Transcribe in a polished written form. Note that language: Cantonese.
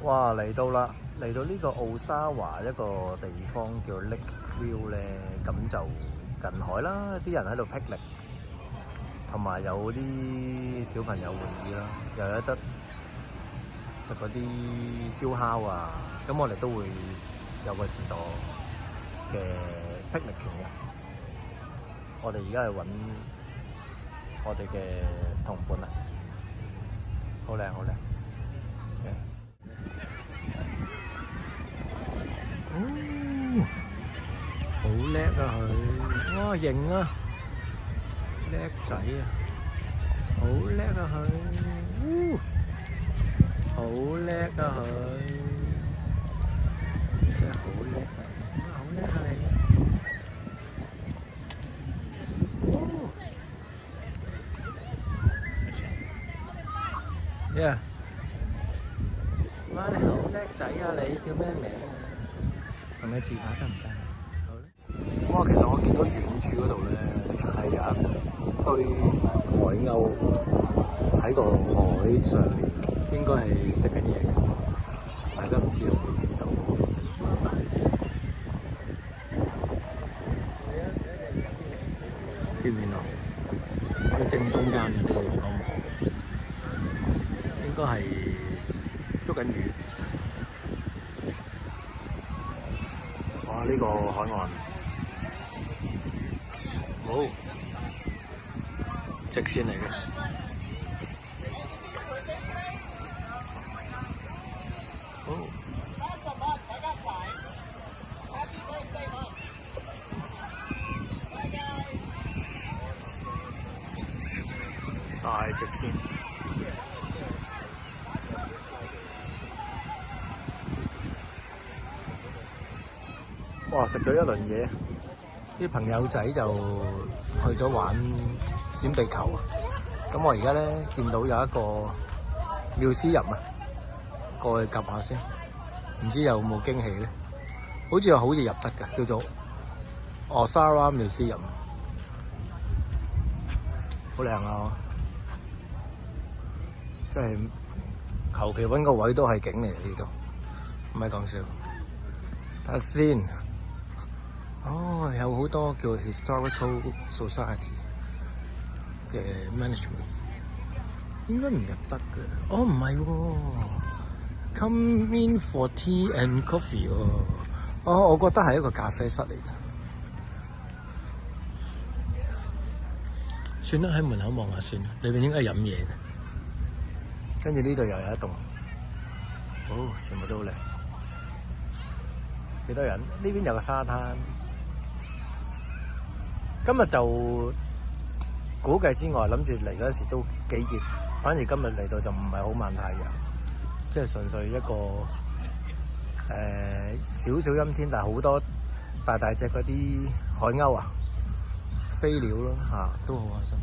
哇！嚟到啦，嚟到呢個奧沙華一個地方叫 Lake View 咧，咁就近海啦，啲人喺度霹靂，同埋有啲小朋友玩意啦，又有得食嗰啲燒烤啊，咁我哋都會有個自助嘅霹靂權嘅。我哋而家係揾我哋嘅同伴啊，好靚好靚。哦，好叻啊佢，哇型啊，叻仔啊，好叻啊佢，好叻啊佢，真係好叻啊，好叻啊你，yeah， 哇你好叻仔啊你，叫咩名啊？同你自拍得唔得？好咧。哇，其實我見到遠處嗰度咧係有一堆海鷗喺個海上面，應該係食緊嘢嘅。大家唔知有冇見到食樹？見唔見啊？喺正中間嘅呢個陽光幕，應該係捉緊魚。哇！呢個海岸好直線嚟嘅。哦，大直線。哇！食咗一輪嘢，啲朋友仔就去咗玩閃地球啊！咁我而家咧見到有一個妙思人啊，過去 𥄫 下先，唔知有冇驚喜咧？好似好易入得㗎，叫做 Osara 妙思人，好靚啊！即係求其揾個位都係景嚟嘅呢度，唔係講笑。睇下先。哦，有好多叫 Historical Society 嘅 management， 應該唔入得嘅。哦，唔係喎 ，Come in for tea and coffee 喎。哦，我覺得係一個咖啡室嚟嘅。算啦，喺門口望下算啦，裏邊應該係飲嘢嘅。跟住呢度又有一棟，哦，全部都好靚。幾多人？呢邊有個沙灘。今日就估計之外，諗住嚟嗰時都幾熱，反而今日嚟到就唔係好猛太陽，即係純粹一個少少陰天，但係好多大隻嗰啲海鷗啊、飛鳥咯嚇，都好開心。